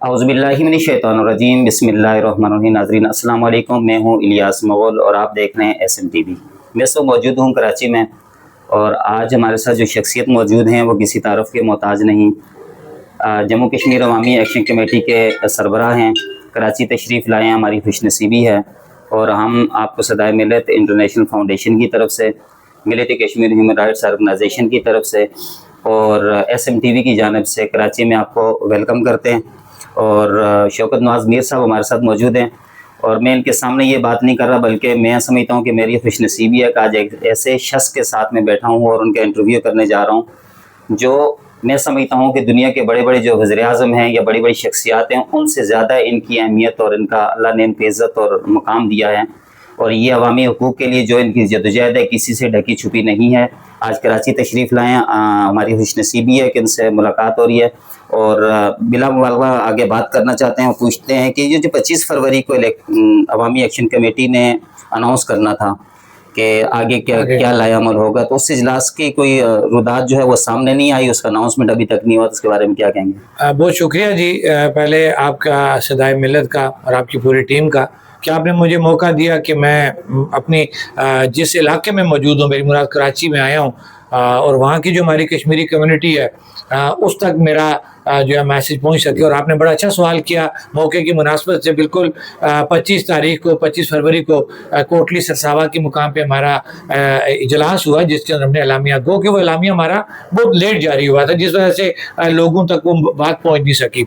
اعوذ باللہ من الشیطان الرجیم، بسم اللہ الرحمن الرحیم۔ ناظرین السلام علیکم، میں ہوں الیاس مغل اور آپ دیکھ رہے ہیں ایس ایم ٹی وی۔ میں اس وقت موجود ہوں کراچی میں، اور آج ہمارے ساتھ جو شخصیت موجود ہیں وہ کسی تعارف کے محتاج نہیں، جموں کشمیر عوامی ایکشن کمیٹی کے سربراہ ہیں۔ کراچی تشریف لائے ہیں، ہماری خوش نصیبی ہے، اور ہم آپ کو صدائے ملت انٹرنیشنل فاؤنڈیشن کی طرف سے، ملت کشمیر ہیومن رائٹس آرگنائزیشن کی طرف سے اور ایس ایم ٹی وی کی جانب سے کراچی میں آپ کو ویلکم کرتے ہیں۔ اور شوکت نواز میر صاحب ہمارے ساتھ موجود ہیں، اور میں ان کے سامنے یہ بات نہیں کر رہا، بلکہ میں سمجھتا ہوں کہ میری خوش نصیبی ہے کہ آج ایک ایسے شخص کے ساتھ میں بیٹھا ہوں اور ان کا انٹرویو کرنے جا رہا ہوں جو میں سمجھتا ہوں کہ دنیا کے بڑے بڑے جو وزیر اعظم ہیں یا بڑی بڑی شخصیات ہیں، ان سے زیادہ ان کی اہمیت اور ان کا اللہ نے ان کی عزت اور مقام دیا ہے، اور یہ عوامی حقوق کے لیے جو ان کی جدوجہد ہے کسی سے ڈھکی چھپی نہیں ہے۔ آج کراچی تشریف لائے ہیں، ہماری خوش نصیبی ہے کہ ان سے ملاقات ہو رہی ہے، اور بلا مبالغہ آگے بات کرنا چاہتے ہیں اور پوچھتے ہیں کہ یہ جو 25 فروری کو عوامی ایکشن کمیٹی نے اناؤنس کرنا تھا کہ آگے کیا لائے عمل ہوگا، تو اس اجلاس کی کوئی رودات جو ہے وہ سامنے نہیں آئی، اس کا اناؤنسمنٹ ابھی تک نہیں ہوا، تو اس کے بارے میں کیا کہیں گے؟ بہت شکریہ جی، پہلے آپ کا صدائے ملت کا اور آپ کی پوری ٹیم کا کہ آپ نے مجھے موقع دیا کہ میں اپنی جس علاقے میں موجود ہوں، میری مراد کراچی میں آیا ہوں، اور وہاں کی جو ہماری کشمیری کمیونٹی ہے اس تک میرا جو ہے میسیج پہنچ سکے۔ اور آپ نے بڑا اچھا سوال کیا موقع کی مناسبت سے۔ بالکل 25 فروری کو کوٹلی سرساوا کے مقام پہ ہمارا اجلاس ہوا، جس کے اندر ہم نے اعلامیہ گو کہ وہ اعلامیہ ہمارا بہت لیٹ جاری ہوا تھا، جس وجہ سے لوگوں تک وہ بات پہنچ نہیں سکی۔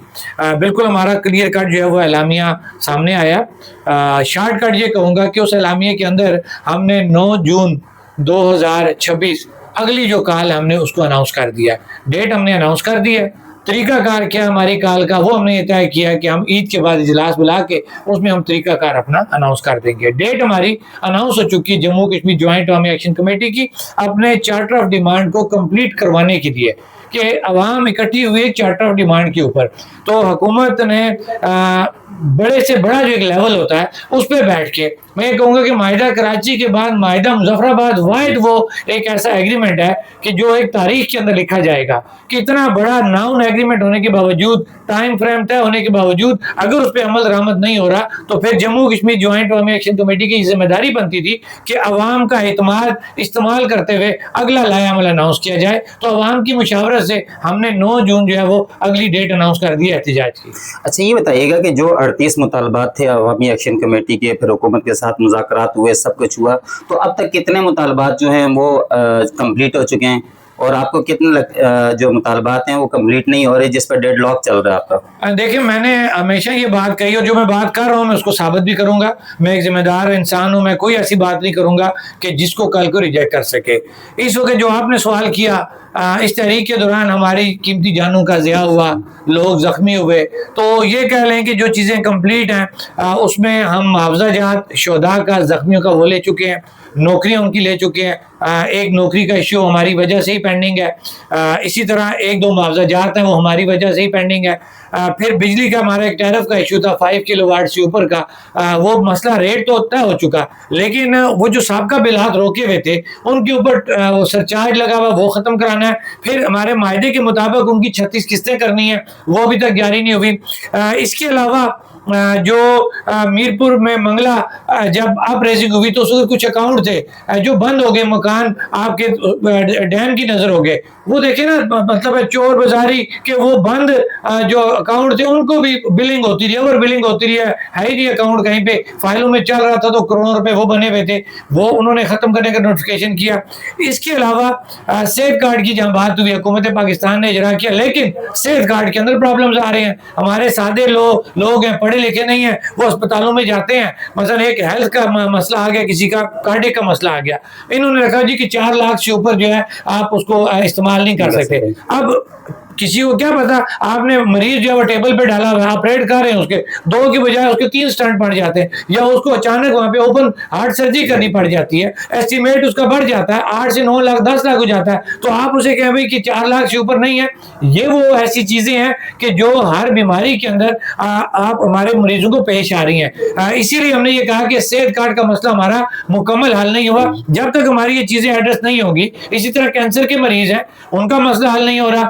بالکل ہمارا کلیئر کٹ جو ہے وہ اعلامیہ سامنے آیا۔ شارٹ کٹ یہ کہوں گا کہ اس اعلامیہ کے اندر ہم نے 9 جون 2026 اگلی جو کال ہم نے اس کو اناؤنس کر دیا، ڈیٹ ہم نے اناؤنس کر دی ہے۔ طریقہ کار کیا ہماری کال کا وہ ہم نے یہ طے کیا کہ ہم عید کے بعد اجلاس بلا کے اس میں ہم طریقہ کار اپنا اناؤنس کر دیں گے۔ ڈیٹ ہماری اناؤنس ہو چکی جموں کشمیر جوائنٹ عوامی ایکشن کمیٹی کی اپنے چارٹر آف ڈیمانڈ کو کمپلیٹ کروانے کے لیے، کہ عوام اکٹھی ہوئی ایک چارٹر آف ڈیمانڈ کے اوپر، تو حکومت نے بڑے سے بڑا جو ایک لیول ہوتا ہے اس پہ بیٹھ کے، میں یہ کہوں گا کہ معاہدہ کراچی کے بعد معاہدہ مظفر آباد واحد وہ ایک ایسا ایگریمنٹ ہے کہ جو ایک تاریخ کے اندر لکھا جائے گا کہ اتنا بڑا ناؤن ایگریمنٹ ہونے کے باوجود، ٹائم فریم طے ہونے کے باوجود اگر اس پہ عمل درآمد نہیں ہو رہا، تو پھر جموں کشمیر جوائنٹ عوامی ایکشن کمیٹی کی ذمہ داری بنتی تھی کہ عوام کا اعتماد استعمال کرتے ہوئے اگلا لائحہ عمل اناؤنس کیا جائے۔ تو عوام کی مشاورت سے ہم نے 9 جون جو ہے وہ اگلی ڈیٹ اناؤنس کر دی احتجاج کی۔ اچھا یہ بتائیے گا کہ جو 38 مطالبات تھے عوامی ایکشن کمیٹی کے، پھر حکومت کے ساتھ مذاکرات ہوئے، سب کچھ ہوا، تو اب تک کتنے مطالبات جو ہیں وہ کمپلیٹ ہو چکے ہیں، اور آپ کو کتنے جو مطالبات ہیں وہ کمپلیٹ نہیں ہو رہے جس پر ڈیڈ لاک چل رہا ہے آپ کا؟ دیکھیں، میں نے ہمیشہ یہ بات کہی، اور جو میں بات کر رہا ہوں میں اس کو ثابت بھی کروں گا۔ میں ایک ذمہ دار انسان ہوں، میں کوئی ایسی بات نہیں کروں گا کہ جس کو کل کو ریجیکٹ کر سکے۔ اس وقت جو آپ نے سوال کیا، اس تحریک کے دوران ہماری قیمتی جانوں کا ضیاع ہوا، لوگ زخمی ہوئے، تو یہ کہہ لیں کہ جو چیزیں کمپلیٹ ہیں اس میں ہم معاوضہ جات شہداء کا، زخمیوں کا وہ لے چکے ہیں، نوکریاں ان کی لے چکے ہیں۔ ایک نوکری کا ایشو ہماری وجہ سے ہی پینڈنگ ہے، اسی طرح 1-2 معاوضہ جات ہیں وہ ہماری وجہ سے ہی پینڈنگ ہے۔ پھر بجلی کا ہمارا ایک ٹیرف کا ایشو تھا 5 کلو واٹ سے اوپر کا، وہ مسئلہ ریٹ تو طے ہو چکا، لیکن وہ جو سابقہ بلات روکے ہوئے تھے ان کے اوپر وہ سرچارج لگا ہوا، وہ ختم کرانا ہے۔ پھر ہمارے معاہدے کے مطابق ان کی 36 قسطیں کرنی ہیں، وہ ابھی تک جاری نہیں ہوئی۔ اس کے علاوہ جو میرپور میں منگلہ جب اپ ریزنگ ہوئی تو اس میں کچھ اکاؤنٹ تھے جو بند ہو گئے، مکان آپ کے ڈیم کی نظر ہو گئے، وہ دیکھیں نا، مطلب ہے چور بازاری کہ وہ بند جو اکاؤنٹ تھے ان کو بھی بلنگ ہوتی رہی، اوور بلنگ ہوتی رہی ہے ہی نہیں اکاؤنٹ کہیں پہ، فائلوں میں چل رہا تھا تو کروڑوں روپے وہ بنے ہوئے تھے، وہ انہوں نے ختم کرنے کا نوٹیفیکیشن کیا۔ اس کے علاوہ صحت کارڈ کی جہاں بات ہوئی، حکومت پاکستان نے اجرا کیا، لیکن صحت کارڈ کے اندر پرابلمز آ رہے ہیں۔ ہمارے سادے لوگ ہیں، پڑھے لکھے نہیں ہیں، وہ اسپتالوں میں جاتے ہیں، مثلا ایک ہیلتھ کا مسئلہ آ گیا، کسی کا کارڈے کا مسئلہ آ گیا، انہوں نے رکھا جی کہ 4 لاکھ سے اوپر جو ہے آپ اس کو استعمال نہیں کر سکتے۔ اب کسی کو کیا پتا، آپ نے مریض جو ہے وہ ٹیبل پہ ڈالا ہوا ہے، آپریٹ کر رہے ہیں، اس کے 2 کی بجائے اس کے 3 سٹنٹ پڑ جاتے ہیں، یا اس کو اچانک وہاں پہ اوپن ہارٹ سرجری کرنی پڑ جاتی ہے، ایسٹیمیٹ اس کا بڑھ جاتا ہے، 8 سے 9 لاکھ 10 لاکھ ہو جاتا ہے، تو آپ اسے کہیں بھائی کہ 4 لاکھ سے اوپر نہیں ہے۔ یہ وہ ایسی چیزیں ہیں کہ جو ہر بیماری کے اندر آپ ہمارے مریضوں کو پیش آ رہی ہیں۔ اسی لیے ہم نے یہ کہا کہ صحت کارڈ کا مسئلہ ہمارا مکمل حل نہیں ہوا جب تک ہماری یہ چیزیں ایڈریس نہیں ہوگی۔ اسی طرح کینسر کے مریض ہیں، ان کا مسئلہ حل نہیں ہو رہا،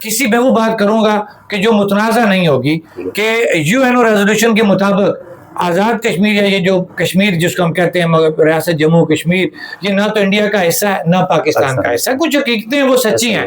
کسی میں وہ بات کروں گا کہ جو متنازع نہیں ہوگی کہ UN ریزولوشن کے مطابق آزاد کشمیر یا یہ جو کشمیر جس کو ہم کہتے ہیں ریاست جموں کشمیر، یہ نہ تو انڈیا کا حصہ ہے نہ پاکستان کا حصہ ہے. کچھ حقیقتیں وہ سچی ہیں.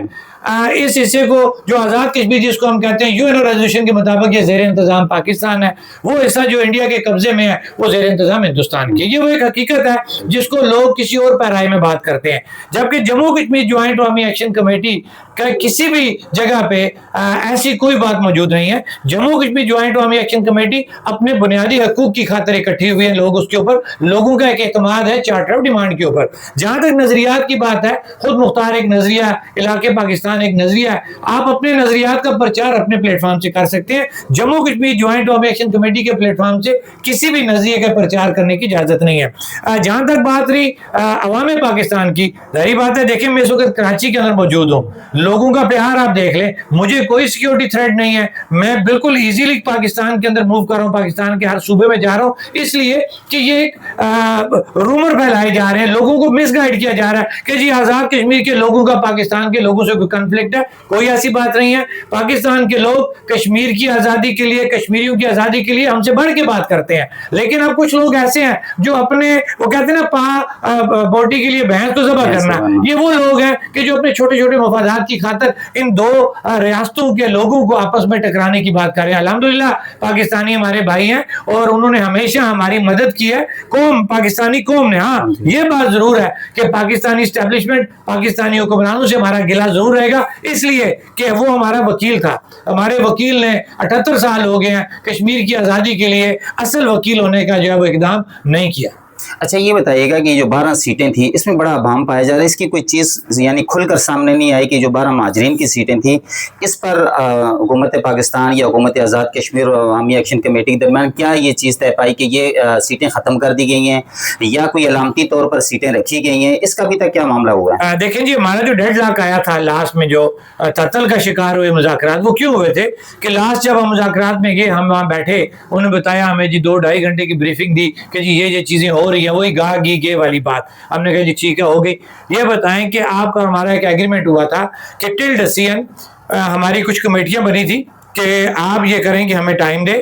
اس حصے کو جو آزاد کشمیر جس کو ہم کہتے ہیں UN ریزولوشن کے مطابق یہ زیر انتظام پاکستان ہے، وہ حصہ جو انڈیا کے قبضے میں ہے وہ زیر انتظام ہندوستان کی. یہ وہ ایک حقیقت ہے جس کو لوگ کسی اور پیرائی میں بات کرتے ہیں. جبکہ جموں کشمیر جوائنٹ عوامی ایکشن کمیٹی کا کسی بھی جگہ پہ ایسی کوئی بات موجود نہیں ہے. جموں کشمیر جوائنٹ عوامی ایکشن کمیٹی اپنے بنیادی حقوق کی خاطر اکٹھی ہوئی ہیں. لوگ اس کے اوپر، لوگوں کا ایک اعتماد ہے چارٹر آف ڈیمانڈ کے اوپر. جہاں تک نظریات کی بات ہے، خود مختار ایک نظریہ ہے، علاقے پاکستان ایک نظریہ ہے. آپ اپنے نظریات کا پرچار اپنے پلیٹ فارم سے کر سکتے ہیں. جموں کشمیر جوائنٹ عوامی ایکشن کمیٹی کے پلیٹ فارم سے کسی بھی نظریے کا پرچار کرنے کی اجازت نہیں ہے. جہاں تک بات رہی عوام پاکستان کی، ظاہری بات ہے دیکھیں میں اس وقت کراچی کے اندر موجود ہوں، لوگوں کا پیار آپ دیکھ لیں، مجھے کوئی سیکیورٹی تھریٹ نہیں ہے. میں بالکل ایزیلی پاکستان کے اندر موو کر رہا ہوں، پاکستان کے ہر صوبے میں جا رہا ہوں، اس لیے کہ یہ ایک رومر پھیلائے جا رہے ہیں، لوگوں کو مس گائیڈ کیا جا رہا ہے کہ جی آزاد کشمیر کے لوگوں کا پاکستان کے لوگوں سے کوئی کنفلکٹ ہے. کوئی ایسی بات نہیں ہے. پاکستان کے لوگ کشمیر کی آزادی کے لیے، کشمیریوں کی آزادی کے لیے ہم سے بڑھ کے بات کرتے ہیں. لیکن اب کچھ لوگ ایسے ہیں جو اپنے، وہ کہتے ہیں نا بوٹی کے لیے بھینس کو ذبح کرنا، یہ وہ لوگ ہیں کہ جو اپنے چھوٹے چھوٹے مفادات کی خاطر ان دو ریاستوں کے لوگوں کو آپس میں ٹکرانے کی بات کر رہے ہیں. الحمدللہ پاکستانی ہمارے بھائی ہیں اور انہوں نے ہمیشہ ہماری مدد کی ہے، قوم، پاکستانی قوم نے. ہاں یہ بات ضرور ہے کہ پاکستانی اسٹیبلشمنٹ، پاکستانی حکمرانوں سے ہمارا گلہ ضرور رہے گا، اس لیے کہ وہ ہمارا وکیل تھا. ہمارے وکیل نے 78 سال ہو گئے ہیں کشمیر کی آزادی کے لیے اصل وکیل ہونے کا جو ہے وہ اقدام نہیں کیا. اچھا یہ بتائیے گا کہ جو 12 سیٹیں تھیں اس میں بڑا ابہام پایا جا رہا ہے، اس کی کوئی چیز یعنی کھل کر سامنے نہیں آئی کہ جو 12 مہاجرین کی سیٹیں تھیں اس پر حکومت پاکستان یا حکومت آزاد کشمیر اور عوامی ایکشن کمیٹی کے درمیان کیا یہ چیز طے پائی کہ یہ سیٹیں ختم کر دی گئی ہیں یا کوئی علامتی طور پر سیٹیں رکھی گئی ہیں؟ اس کا ابھی تک کیا معاملہ ہوا ہے؟ دیکھیں جی، ہمارا جو ڈیڈ لاک آیا تھا لاسٹ میں، جو تعطل کا شکار ہوئے مذاکرات، وہ کیوں ہوئے تھے کہ لاسٹ جب ہم مذاکرات میں گئے، ہم وہاں بیٹھے، انہوں نے بتایا ہمیں جی 2-2.5 گھنٹے کی بریفنگ دی کہ جی یہ چیزیں ہو رہی ہیں، وہی گاہ گی والی بات. ہم نے کہا جی ٹھیک ہے ہو گئی. یہ بتائیں کہ آپ کا ہمارا ایک ایگریمنٹ ہوا تھا کہ ٹل ڈسیزن ہماری کچھ کمیٹیاں بنی تھی کہ آپ یہ کریں کہ ہمیں ٹائم دے.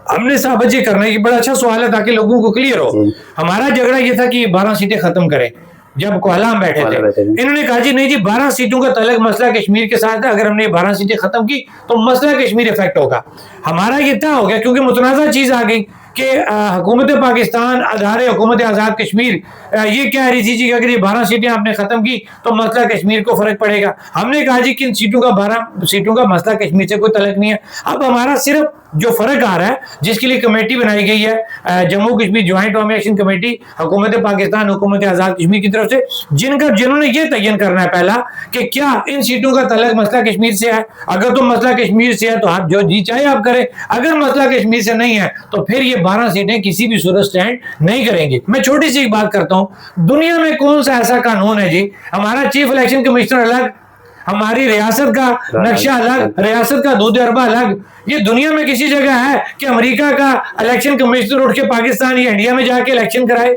ہم نے ثابت یہ کرنا ہے کہ بڑا اچھا سوال ہے تاکہ لوگوں کو کلیئر ہو. ہمارا جھگڑا یہ تھا کہ 12 سیٹیں ختم کریں. جب کوہلا ہم بیٹھے تھے انہوں نے کہا جی نہیں جی 12 سیٹوں کا تعلق مسئلہ کشمیر کے ساتھ ہے، اگر ہم نے 12 سیٹیں ختم کی تو مسئلہ کشمیر افیکٹ ہوگا. ہمارا یہ طے ہو گیا کیونکہ متنازع چیز آ گئی کہ حکومت پاکستان ادارے حکومت آزاد کشمیر یہ کہہ رہی تھی جی اگر یہ 12 سیٹیں آپ نے ختم کی تو مسئلہ کشمیر کو فرق پڑے گا. ہم نے کہا جی کہ ان سیٹوں کا 12 سیٹوں کا مسئلہ کشمیر سے کوئی تعلق نہیں ہے. اب ہمارا صرف جو فرق آ رہا ہے جس کے لیے کمیٹی بنائی گئی ہے جموں کشمیر جوائنٹ عوامی ایکشن کمیٹی، حکومت پاکستان، حکومت آزاد کشمیر کی طرف سے، جنہوں نے یہ تعین کرنا ہے پہلا کہ کیا ان سیٹوں کا تعلق مسئلہ کشمیر سے ہے. اگر تو مسئلہ کشمیر سے ہے تو آپ جو جی چاہے آپ کریں، اگر مسئلہ کشمیر سے نہیں ہے تو پھر یہ 12 سیٹیں کسی بھی صورت سٹینڈ نہیں کریں گی. میں چھوٹی سی ایک بات کرتا ہوں، دنیا میں کون سا ایسا قانون ہے جی، ہمارا چیف الیکشن کمشنر الگ، ہماری ریاست کا نقشہ الگ، ریاست کا دودھ اربا الگ. یہ دنیا میں کسی جگہ ہے کہ امریکہ کا الیکشن کمشنر اٹھ کے پاکستان یا انڈیا میں جا کے الیکشن کرائے؟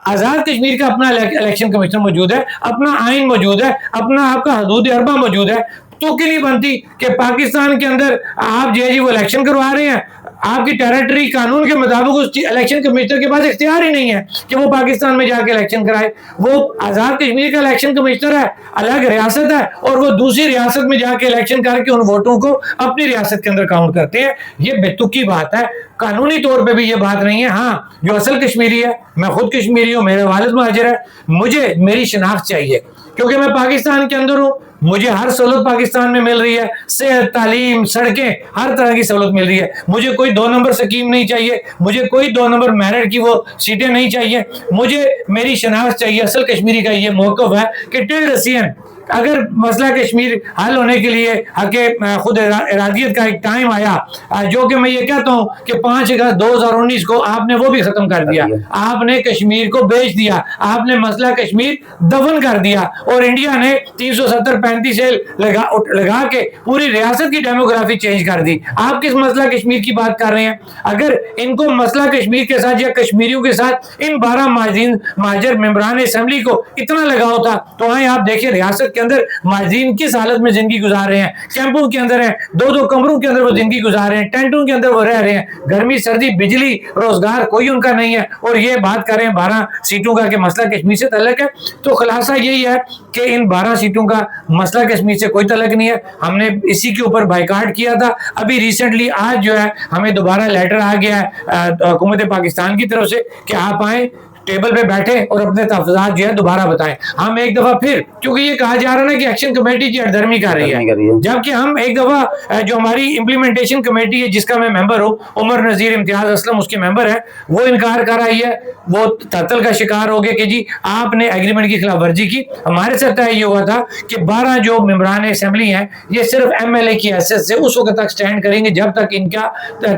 آزاد کشمیر کا اپنا الیکشن کمشنر موجود ہے، اپنا آئین موجود ہے، اپنا آپ کا حدود اربا موجود ہے. تو کیوں نہیں بنتی کہ پاکستان کے اندر آپ جی وہ الیکشن کروا رہے ہیں، آپ کی ٹیریٹری قانون کے مطابق اس الیکشن کمشنر کے پاس اختیار ہی نہیں ہے کہ وہ پاکستان میں جا کے الیکشن کرائے. وہ آزاد کشمیر کا الیکشن کمشنر ہے، الگ ریاست ہے، اور وہ دوسری ریاست میں جا کے الیکشن کر کے ان ووٹوں کو اپنی ریاست کے اندر کاؤنٹ کرتے ہیں. یہ بے تکی بات ہے، قانونی طور پہ بھی یہ بات نہیں ہے. ہاں جو اصل کشمیری ہے، میں خود کشمیری ہوں، میرے والد مہاجر ہے، مجھے میری شناخت چاہیے کیونکہ میں پاکستان کے اندر ہوں. مجھے ہر سہولت پاکستان میں مل رہی ہے، صحت، تعلیم، سڑکیں، ہر طرح کی سہولت مل رہی ہے. مجھے کوئی 2 نمبر سکیم نہیں چاہیے، مجھے کوئی 2 نمبر میرٹ کی وہ سیٹیں نہیں چاہیے. مجھے میری شناخت چاہیے. اصل کشمیری کا یہ موقف ہے کہ ٹل ڈسیزن اگر مسئلہ کشمیر حل ہونے کے لیے حق خود ارادیت کا ایک ٹائم آیا، جو کہ میں یہ کہتا ہوں کہ 5 اگست 2019 کو آپ نے وہ بھی ختم کر دیا. آپ نے کشمیر کو بیچ دیا، آپ نے مسئلہ کشمیر دفن کر دیا، اور انڈیا نے 370-35 سے لگا کے پوری ریاست کی ڈیموگرافی چینج کر دی. آپ کس مسئلہ کشمیر کی بات کر رہے ہیں؟ اگر ان کو مسئلہ کشمیر کے ساتھ یا کشمیریوں کے ساتھ ان 12 مہاجر ممبران اسمبلی کو اتنا لگاؤ تھا تو آئیں آپ دیکھیں ریاست کے اندر مہاجرین کس حالت میں زندگی گزار رہے ہیں, کیمپوں کے اندر ہیں, 2 کمروں کے اندر وہ زندگی گزار رہے ہیں, ٹینٹوں کے اندر وہ رہ رہے ہیں, گرمی سردی بجلی روزگار کوئی ان کا نہیں ہے, اور یہ بات کر رہے ہیں 12 سیٹوں کا کہ مسئلہ کشمیر سے تعلق ہے. تو خلاصہ یہی ہے کہ ان 12 سیٹوں کا مسئلہ کشمیر سے کوئی تعلق نہیں ہے. ہم نے اسی کے اوپر بائیکاٹ کیا تھا. ابھی ریسنٹلی آج جو ہے ہمیں دوبارہ لیٹر آ گیا ہے حکومت پاکستان کی طرف سے کہ آپ آئیں, ٹیبل پہ بیٹھے اور اپنے تفصیلات جو ہے دوبارہ بتائیں. ہم ایک دفعہ پھر, کیونکہ یہ کہا جا رہا ہے نا کہ ایکشن کمیٹی کی ہردرمی کر رہی ہے, جبکہ ہم ایک دفعہ جو ہماری امپلیمنٹیشن کمیٹی ہے جس کا میں ممبر ہوں, عمر نذیر امتیاز اسلم اس کے ممبر ہے, وہ انکار کر رہی ہے, وہ تعطل کا شکار ہو گئے کہ جی آپ نے ایگریمنٹ کی خلاف ورزی کی. ہمارے ساتھ طے یہ ہوا تھا کہ 12 جو ممبران اسمبلی ہیں یہ صرف ایم ایل اے کی حیثیت سے اس وقت تک سٹینڈ کریں گے جب تک ان کا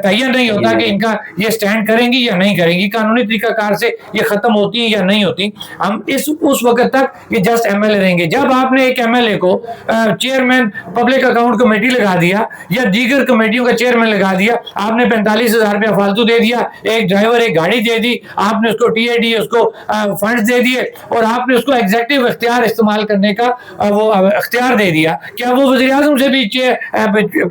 تعین نہیں ہوتا کہ ان کا یہ سٹینڈ کریں گی یا نہیں کریں گی, قانونی طریقہ کار سے یہ ختم ہوتی ہیں یا نہیں ہوتی. ہم اس وقت تک یہ جسٹ ایم ایل اے رہیں گے. جب آپ نے ایک ایم ایل اے کو چیئرمین پبلک اکاؤنٹ کمیٹی لگا دیا یا دیگر کمیٹیوں کا چیئرمین لگا دیا, آپ نے 45,000 روپیہ فالتو دے دیا, ایک ڈرائیور ایک گاڑی دے دی, آپ نے اس کو ٹی اے ڈی اس کو فنڈز دے دیے, اور آپ نے اس کو ایگزیکٹو اختیار استعمال کرنے کا وہ اختیار دے دیا. کیا وہ وزیر اعظم سے بھی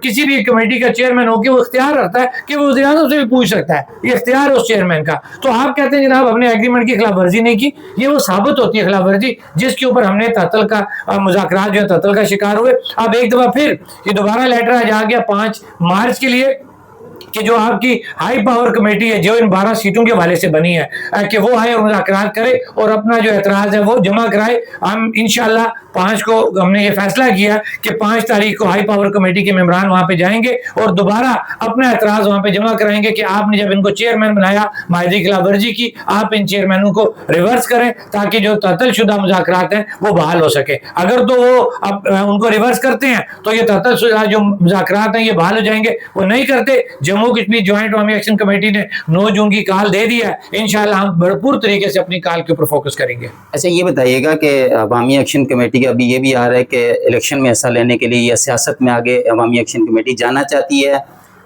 کسی بھی کمیٹی کا چیئرمین ہو کے وہ اختیار رکھتا ہے کہ وہ وزیر اعظم سے بھی پوچھ سکتا ہے؟ یہ اختیار ہے اس چیئرمین کا. تو آپ کہتے ہیں جناب ہم نے ایگریمنٹ کی خلاف ورزی نہیں کی, یہ وہ ثابت ہوتی ہے خلاف ورزی جس کے اوپر ہم نے تعطل کا مذاکرات جو ہے تعطل کا شکار ہوئے. اب ایک دفعہ پھر یہ دوبارہ لیٹر آج آ گیا 5 مارچ کے لیے کہ جو آپ کی ہائی پاور کمیٹی ہے جو ان 12 سیٹوں کے حوالے سے بنی ہے کہ وہ آئے اور مذاکرات کرے اور اپنا جو اعتراض ہے وہ جمع کرائے. ہم انشاءاللہ 5 کو ہم نے یہ فیصلہ کیا کہ 5 تاریخ کو ہائی پاور کمیٹی کے ممبران وہاں پہ جائیں گے اور دوبارہ اپنا اعتراض وہاں پہ جمع کرائیں گے کہ آپ نے جب ان کو چیئرمین بنایا معاہدے کی خلاف ورزی کی, آپ ان چیئرمینوں کو ریورس کریں تاکہ جو تعطل شدہ مذاکرات ہیں وہ بحال ہو سکے. اگر تو وہ ان کو ریورس کرتے ہیں تو یہ تعطل شدہ جو مذاکرات ہیں یہ بحال ہو جائیں گے, وہ نہیں کرتے. جموں کشمیر جوائنٹ عوامی ایکشن کمیٹی نے 9 جون کی کال دے دی ہے, انشاءاللہ ہم بھرپور طریقے سے اپنی کال کے اوپر فوکس کریں گے. اچھا یہ بتائیے گا کہ عوامی ایکشن کمیٹی کا ابھی یہ بھی آ رہا ہے کہ الیکشن میں حصہ لینے کے لیے یا سیاست میں آگے عوامی ایکشن کمیٹی جانا چاہتی ہے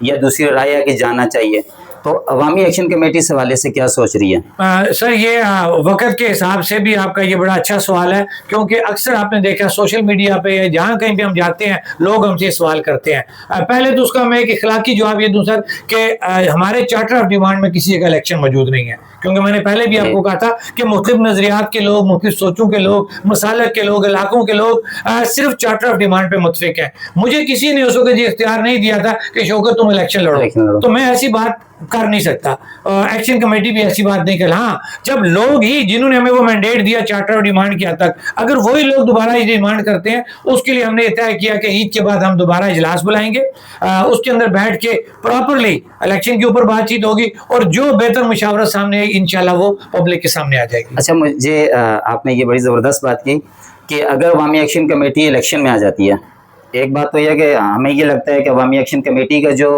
یا دوسری رائے ہے کہ جانا چاہیے, تو عوامی ایکشن کمیٹی سے حوالے سے کیا سوچ رہی ہے؟ سر یہ وقت کے حساب سے بھی آپ کا یہ بڑا اچھا سوال ہے, کیونکہ اکثر آپ نے دیکھا سوشل میڈیا پہ جہاں کہیں بھی ہم جاتے ہیں لوگ ہم سے سوال کرتے ہیں. پہلے تو اس کا میں ایک اخلاقی جواب یہ دوں سر کہ ہمارے چارٹر آف ڈیمانڈ میں کسی جگہ الیکشن موجود نہیں ہے, کیونکہ میں نے پہلے بھی آپ کو کہا تھا کہ مختلف نظریات کے لوگ, مختلف سوچوں کے لوگ, مسالک کے لوگ, علاقوں کے لوگ صرف چارٹر آف ڈیمانڈ پہ متفق ہیں. مجھے کسی نے اس وقت یہ اختیار نہیں دیا تھا کہ شوکت تم الیکشن لڑو, تو میں ایسی بات کر نہیں سکتا. ایکشن کمیٹی بھی ایسی بات نہیں کر. ہاں جب لوگ ہی جنہوں نے ہمیں وہ مینڈیٹ دیا چارٹر آف ڈیمانڈ کی حد تک, اگر وہی لوگ دوبارہ یہ ڈیمانڈ کرتے ہیں, اس کے لیے ہم نے یہ طے کیا کہ عید کے بعد ہم دوبارہ اجلاس بلائیں گے, اس کے اندر بیٹھ کے پراپرلی الیکشن کے اوپر بات چیت ہوگی اور جو بہتر مشاورت سامنے آئی انشاءاللہ وہ پبلک کے سامنے آ جائے گی. اچھا مجھے آپ نے یہ بڑی زبردست بات کی کہ اگر عوامی ایکشن کمیٹی الیکشن میں آ جاتی ہے, ایک بات تو یہ کہ ہمیں یہ لگتا ہے کہ عوامی ایکشن کمیٹی کا جو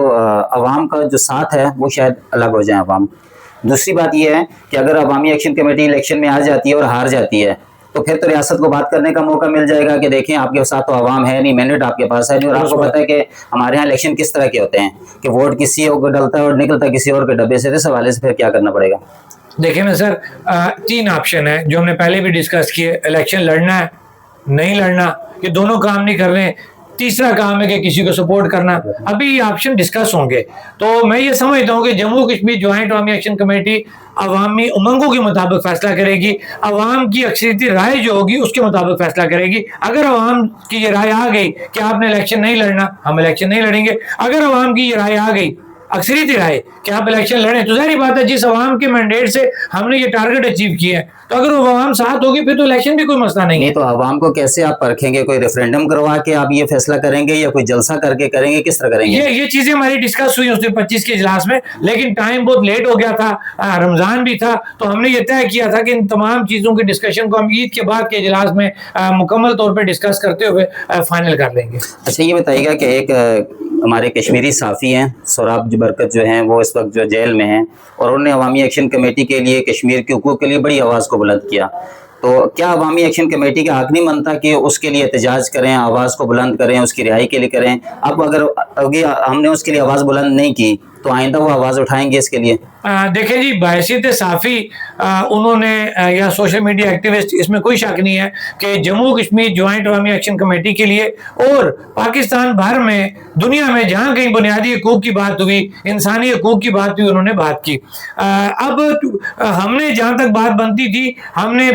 عوام کا جو ساتھ ہے وہ شاید الگ ہو جائیں عوام. دوسری بات یہ ہے کہ اگر عوامی ایکشن کمیٹی الیکشن میں آ جاتی ہے اور ہار جاتی ہے تو پھر تو ریاست کو بات کرنے کا موقع مل جائے گا کہ دیکھیں آپ کے ساتھ تو عوام ہے نہیں, مینڈیٹ آپ کے پاس ہے نہیں, اور آپ کو پتہ ہے کہ ہمارے ہاں الیکشن کس طرح کے ہوتے ہیں کہ ووٹ کسی اور کو ڈلتا ہے اور نکلتا ہے کسی اور کے ڈبے سے. اس حوالے سے پھر کیا کرنا پڑے گا؟ دیکھیں نا سر, 3 آپشن ہیں جو ہم نے پہلے بھی ڈسکس کیے. الیکشن لڑنا ہے, نہیں لڑنا, یہ دونوں کام نہیں کر رہے ہیں. تیسرا کام ہے کہ کسی کو سپورٹ کرنا. ابھی یہ آپشن ڈسکس ہوں گے. تو میں یہ سمجھتا ہوں کہ جموں کشمیر جوائنٹ عوامی ایکشن کمیٹی عوامی امنگوں کے مطابق فیصلہ کرے گی, عوام کی اکثریتی رائے جو ہوگی اس کے مطابق فیصلہ کرے گی. اگر عوام کی یہ رائے آ گئی کہ آپ نے الیکشن نہیں لڑنا, ہم الیکشن نہیں لڑیں گے. اگر عوام کی یہ رائے آ گئی اکثریتی رائے کہ آپ الیکشن لڑیں, تو ظاہری بات ہے جس عوام کے مینڈیٹ سے ہم نے یہ ٹارگٹ اچیو کیا ہے, تو اگر وہ عوام ساتھ ہوگی پھر تو الیکشن بھی کوئی مسئلہ نہیں ہے. تو عوام کو کیسے آپ پرکھیں گے؟ کوئی ریفرینڈم کروا کے آپ یہ فیصلہ کریں گے یا کوئی جلسہ کر کے کریں گے, کس طرح کریں گے؟ یہ چیزیں ہماری ڈسکس ہوئی اس دن 25 کے اجلاس میں, لیکن ٹائم بہت لیٹ ہو گیا تھا, رمضان بھی تھا, تو ہم نے یہ طے کیا تھا کہ ان تمام چیزوں کی ڈسکشن کو ہم عید کے بعد کے اجلاس میں مکمل طور پہ ڈسکس کرتے ہوئے فائنل کر لیں گے. اچھا یہ بتائیے گا کہ ایک ہمارے کشمیری صحافی ہیں سوراب برکت جو ہیں وہ اس وقت جو جیل میں ہیں, اور انہوں نے عوامی ایکشن کمیٹی کے لیے کشمیر کے حقوق کے لیے بڑی آواز کو بلند کیا, تو کیا عوامی ایکشن کمیٹی کا حق نہیں بنتا کہ اس کے لیے احتجاج کریں, آواز کو بلند کریں, اس کی رہائی کے لیے کریں؟ اب اگر ہم نے اس کے لیے آواز بلند نہیں کی تو آئندہ وہ آواز اٹھائیں گے اس کے لیے؟ دیکھیں جی، بحیثیت صافی انہوں نے یا سوشل میڈیا ایکٹیوسٹ، اس میں کوئی شک نہیں ہے کہ جموں کشمیر جوائنٹ عوامی ایکشن کمیٹی کے لیے اور پاکستان بھر میں، دنیا میں جہاں کہیں بنیادی حقوق کی بات ہوئی، انسانی حقوق کی بات ہوئی، انہوں نے بات کی. اب ہم نے جہاں تک بات بنتی تھی، ہم نے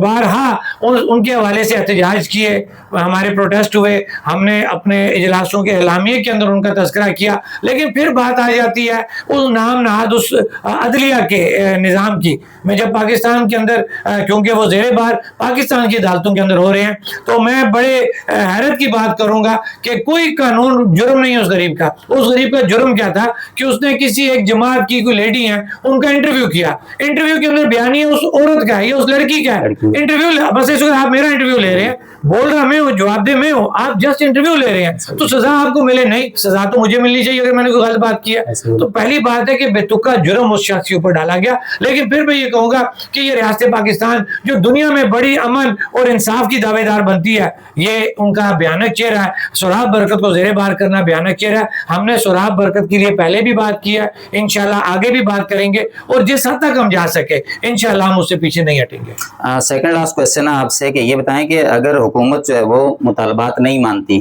بارہا ان کے حوالے سے احتجاج کیے، ہمارے پروٹیسٹ ہوئے، ہم نے اپنے اجلاسوں کے اعلامیے کے اندر ان کا تذکرہ کیا. لیکن پھر بات آ جاتی ہے اس نام نہاد اس عدلیہ کے نظام کی. میں جب پاکستان کے اندر، کیونکہ وہ زیر بار پاکستان کی عدالتوں کے اندر ہو رہے ہیں، تو میں بڑے حیرت کی بات کروں گا کہ کوئی قانون جرم نہیں ہے اس غریب کا. اس غریب کا جرم کیا تھا کہ اس نے کسی ایک جماعت کی کوئی لیڈی ہیں ان کا انٹرویو کیا. انٹرویو کے اندر بیانیہ اس عورت کا ہے یا اس لڑکی کا ہے. انٹرویو بس اس وقت آپ میرا انٹرویو لے رہے ہیں، بول رہا میں ہوں، جواب دے میں ہوں، آپ جسٹ انٹرویو لے رہے ہیں تو سزا آپ کو ملے نہیں. سزا تو مجھے ملنی چاہیے اگر میں نے کوئی غلط بات کی ہے. تو پہلی بات ہے کہ بے تکا جرم اس شخص کے اوپر ڈالا گیا. لیکن پھر میں یہ کہوں گا کہ یہ ریاست پاکستان جو دنیا میں بڑی امن اور انصاف کی دعوے دار بنتی ہے، یہ ان کا بھیانک چہرہ ہے. سہراب برکت کو زیر بار کرنا بھیانک چہرہ ہے. ہم نے سہراب برکت کے لیے پہلے بھی بات کی ہے، انشاءاللہ آگے بھی بات کریں گے، اور جس حد تک ہم جا سکے انشاءاللہ ہم اس سے پیچھے نہیں ہٹیں گے. سیکنڈ لاسٹ کوشچن ہے آپ سے کہ یہ بتائیں کہ اگر حکومت جو ہے وہ مطالبات نہیں مانتی،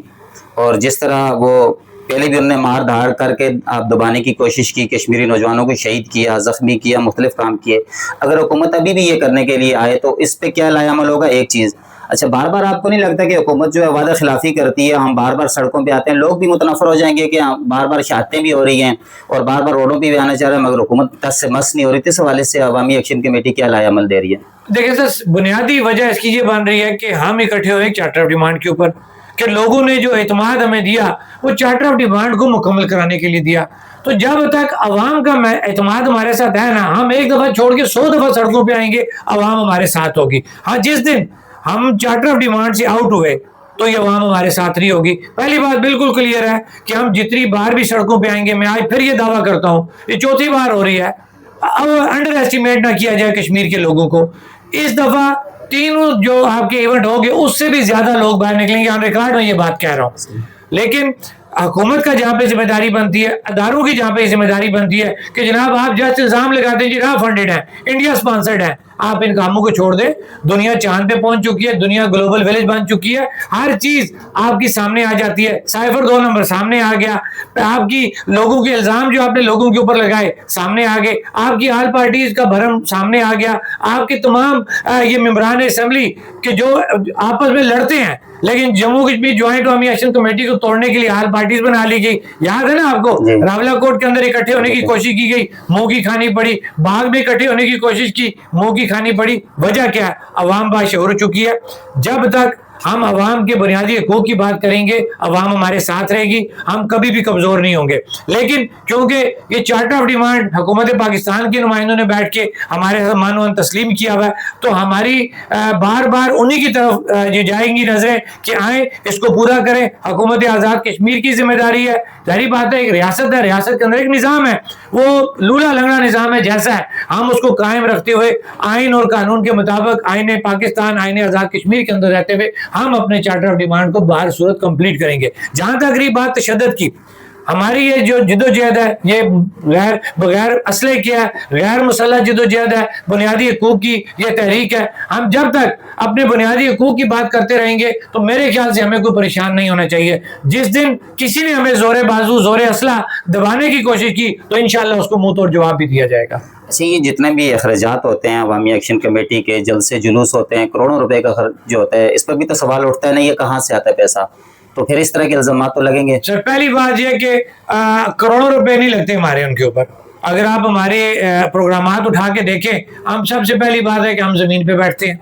اور جس طرح وہ پہلے بھی انہوں نے مار دھاڑ کر کے آپ دبانے کی کوشش کی، کشمیری نوجوانوں کو شہید کیا، زخمی کیا، مختلف کام کیے، اگر حکومت ابھی بھی یہ کرنے کے لیے آئے تو اس پہ کیا لائے عمل ہوگا؟ ایک چیز. اچھا، بار بار آپ کو نہیں لگتا کہ حکومت جو ہے وعدہ خلافی کرتی ہے، ہم بار بار سڑکوں پہ آتے ہیں، لوگ بھی متنفر ہو جائیں گے کہ بار بار شہادتیں بھی ہو رہی ہیں اور بار بار روڈوں پہ بھی آنا چاہ رہے ہیں مگر حکومت ٹس سے مس نہیں ہو رہی. اس حوالے سے عوامی ایکشن کمیٹی کیا لائے عمل دے رہی ہے؟ دیکھیں سر، بنیادی وجہ اس کی یہ بن رہی ہے کہ ہم اکٹھے ہوئے چارٹر آف ڈیمانڈ کے اوپر، کہ لوگوں نے جو اعتماد ہمیں دیا وہ چارٹر آف ڈیمانڈ کو مکمل کرانے کے لیے دیا. تو جب تک عوام کا اعتماد ہمارے ساتھ ہے نا، ہم ایک دفعہ چھوڑ کے 100 دفعہ سڑکوں پہ آئیں گے، عوام ہمارے ساتھ ہوگی. ہاں، جس دن ہم چارٹر آف ڈیمانڈ سے آؤٹ ہوئے تو یہ عوام ہمارے ساتھ نہیں ہوگی. پہلی بات بالکل کلیئر ہے کہ ہم جتنی بار بھی سڑکوں پہ آئیں گے، میں آج پھر یہ دعویٰ کرتا ہوں، یہ چوتھی بار ہو رہی ہے، اب انڈر ایسٹیمیٹ نہ کیا جائے کشمیر کے لوگوں کو. اس دفعہ تینوں جو آپ کے ایونٹ ہوگے اس سے بھی زیادہ لوگ باہر نکلیں گے، ہم ریکارڈ میں یہ بات کہہ رہا ہوں. لیکن حکومت کا جہاں پہ ذمہ داری بنتی ہے، اداروں کی جہاں پہ ذمہ داری بنتی ہے کہ جناب آپ جسٹ الزام لگاتے ہیں جی نہ فنڈڈ ہے، انڈیا سپانسرڈ ہے، آپ ان کاموں کو چھوڑ دیں. دنیا چاند پہ پہنچ چکی ہے، دنیا گلوبل ویلیج بن چکی ہے، ہر چیز آپ کی سامنے آ جاتی ہے. سائفر 2 نمبر سامنے آ گیا، آپ کی لوگوں کے الزام جو آپ نے لوگوں کے اوپر لگائے سامنے آ گئے، آپ کی آل پارٹیز کا بھرم سامنے آ گیا، آپ کے تمام یہ ممبران اسمبلی کہ جو آپس میں لڑتے ہیں، لیکن جموں کشمیر جوائنٹ عوامی ایکشن کمیٹی کو توڑنے کے لیے آل پارٹیز بنا لی گئی. یاد ہے نا آپ کو، راولہ کوٹ کے اندر اکٹھے ہونے کی کوشش کی گئی، منہ کی کھانی پڑی. باغ میں اکٹھے ہونے کی کوشش کی، منہ کی کھانی پڑی. وجہ کیا ہے؟ عوام باشعور ہو چکی ہے. جب تک ہم عوام کے بنیادی حقوق کی بات کریں گے، عوام ہمارے ساتھ رہے گی، ہم کبھی بھی کمزور نہیں ہوں گے. لیکن کیونکہ یہ چارٹر آف ڈیمانڈ حکومت پاکستان کے نمائندوں نے بیٹھ کے ہمارے مانوان تسلیم کیا ہوا ہے، تو ہماری بار بار انہی کی طرف یہ جائیں گی نظریں کہ آئیں اس کو پورا کریں. حکومت آزاد کشمیر کی ذمہ داری ہے. ظاہری بات ہے، ایک ریاست ہے، ریاست کے اندر ایک نظام ہے، وہ لولا لنگڑا نظام ہے جیسا ہے، ہم اس کو قائم رکھتے ہوئے آئین اور قانون کے مطابق، آئین پاکستان، آئین آزاد کشمیر کے اندر رہتے ہوئے ہم اپنے چارٹر آف ڈیمانڈ کو بہر صورت کمپلیٹ کریں گے. جہاں تک رہی بات تشدد کی، ہماری یہ جو جدوجہد ہے یہ بغیر اسلحے کیا ہے، غیر مسلح جدوجہد ہے، بنیادی حقوق کی یہ تحریک ہے. ہم جب تک اپنے بنیادی حقوق کی بات کرتے رہیں گے تو میرے خیال سے ہمیں کوئی پریشان نہیں ہونا چاہیے. جس دن کسی نے ہمیں زور بازو، زور اسلحہ دبانے کی کوشش کی تو انشاءاللہ اس کو منہ توڑ جواب بھی دیا جائے گا. اچھا، یہ جتنے بھی اخراجات ہوتے ہیں عوامی ایکشن کمیٹی کے، جلسے جلوس ہوتے ہیں، کروڑوں روپے کا خرچ جو ہوتا ہے، اس پر بھی تو سوال اٹھتا ہے نا، یہ کہاں سے آتا ہے پیسہ؟ تو پھر اس طرح کے الزامات تو لگیں گے. سر، پہلی بات یہ کہ کروڑوں روپے نہیں لگتے ہمارے ان کے اوپر. اگر آپ ہمارے پروگرامات اٹھا کے دیکھیں، ہم سب سے پہلی بات ہے کہ ہم زمین پہ بیٹھتے ہیں،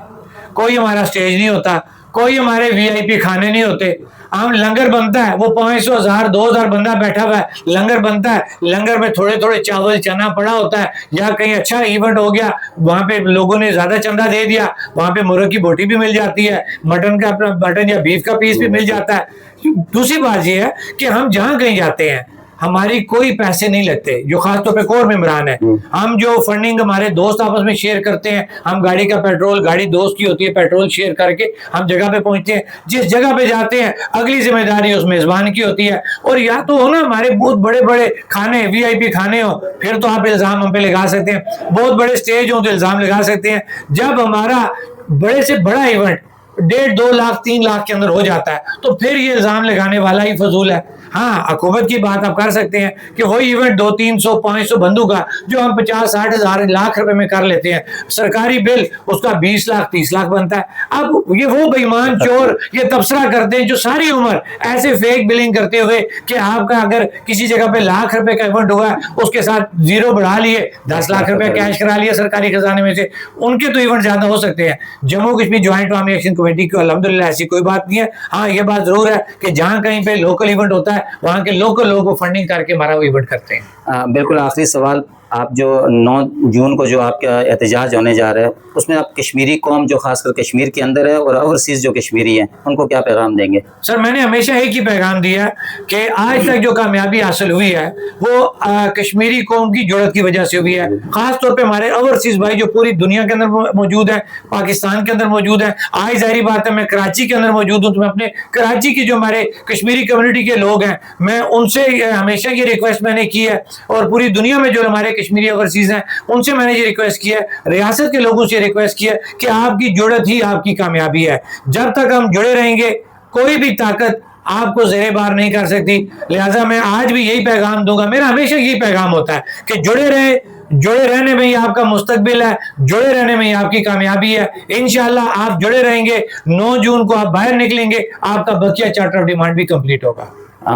کوئی ہمارا اسٹیج نہیں ہوتا، کوئی ہمارے VIP کھانے نہیں ہوتے. ہم لنگر بنتا ہے، وہ 500 1000 2000 بندہ بیٹھا ہوا ہے، لنگر بنتا ہے، لنگر میں تھوڑے تھوڑے چاول چنا پڑا ہوتا ہے. یا کہیں اچھا ایونٹ ہو گیا، وہاں پہ لوگوں نے زیادہ چندہ دے دیا، وہاں پہ مرغ کی بوٹی بھی مل جاتی ہے، مٹن یا بیف کا پیس بھی مل جاتا ہے. دوسری بات یہ ہے کہ ہم جہاں کہیں جاتے ہیں، ہماری کوئی پیسے نہیں لیتے، جو خاص طور پہ کور ممبران ہے. ہم جو فنڈنگ ہمارے دوست آپس میں شیئر کرتے ہیں، ہم گاڑی کا پیٹرول، گاڑی دوست کی ہوتی ہے، پیٹرول شیئر کر کے ہم جگہ پہ پہنچتے ہیں. جس جگہ پہ جاتے ہیں اگلی ذمہ داری اس میزبان کی ہوتی ہے. اور یا تو ہو نا ہمارے بہت بڑے بڑے کھانے، وی آئی پی کھانے ہو، پھر تو آپ الزام ہم پہ لگا سکتے ہیں. بہت بڑے اسٹیج ہوں تو الزام لگا سکتے ہیں. جب ہمارا بڑے سے بڑا ایونٹ 1.5 2 لاکھ 3 لاکھ کے اندر ہو جاتا ہے تو پھر یہ الزام لگانے والا ہی فضول ہے. ہاں حکومت کی بات آپ کر سکتے ہیں کہ وہی ایونٹ 200 300 500 بندوں کا جو ہم 50 60 ہزار لاکھ روپے میں کر لیتے ہیں، سرکاری بل اس کا 20 لاکھ 30 لاکھ بنتا ہے. اب یہ وہ بے ایمان چور یہ تبصرہ کرتے ہیں جو ساری عمر ایسے فیک بلنگ کرتے ہوئے کہ آپ کا اگر کسی جگہ پہ لاکھ روپے کا ایونٹ ہوا ہے اس کے ساتھ زیرو بڑھا لیے، 10 لاکھ روپے کیش کرا لیا سرکاری خزانے میں سے. ان کے تو ایونٹ زیادہ ہو سکتے ہیں. جموں کشمیر جوائنٹ عوامی ایکشن کمیٹی کو الحمدللہ ایسی کوئی بات نہیں ہے. ہاں یہ بات ضرور ہے کہ جہاں کہیں پہ لوکل ایونٹ ہوتا ہے وہاں کے لوکل لوگوں کو فنڈنگ کر کے ہمارا وہ ایونٹ کرتے ہیں. بالکل آخری سوال، آپ جو 9 جون کو جو آپ کا احتجاج ہونے جا رہا ہے اس میں آپ کشمیری قوم جو خاص کر کشمیر کے اندر ہے اور اوورسیز جو کشمیری ہیں ان کو کیا پیغام دیں گے؟ سر میں نے ہمیشہ ایک ہی پیغام دیا کہ آج تک جو کامیابی حاصل ہوئی ہے وہ کشمیری قوم کی جرات کی وجہ سے ہوئی ہے. خاص طور پہ ہمارے اوورسیز بھائی جو پوری دنیا کے اندر موجود ہیں، پاکستان کے اندر موجود ہیں. آج ظاہری بات ہے میں کراچی کے اندر موجود ہوں تو میں اپنے کراچی کی جو ہمارے کشمیری کمیونٹی کے لوگ ہیں میں ان سے ہمیشہ یہ ریکویسٹ میں نے کی ہے، اور پوری دنیا میں جو ہمارے کشمیری اوورسیز ہیں ان سے میں نے یہ ریکویسٹ کی ہے، ریاست کے لوگوں سے ریکویسٹ کی ہے کہ آپ کی جڑت ہی آپ کی کامیابی ہے. جب تک ہم جڑے رہیں گے کوئی بھی طاقت آپ کو زیر بار نہیں کر سکتی. لہٰذا میں آج بھی یہی پیغام دوں گا، میرا ہمیشہ یہی پیغام ہوتا ہے کہ جڑے رہیں، جڑے رہنے میں ہی آپ کا مستقبل ہے، جڑے رہنے میں ہی آپ کی کامیابی ہے. انشاءاللہ آپ جڑے رہیں گے، 9 جون کو آپ باہر نکلیں گے، آپ کا بقیہ چارٹر آف ڈیمانڈ بھی کمپلیٹ ہوگا.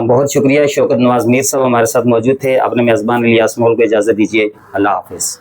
بہت شکریہ. شوکت نواز میر صاحب ہمارے ساتھ موجود تھے. اپنے میزبان الیاس مغل کو اجازت دیجیے. اللہ حافظ.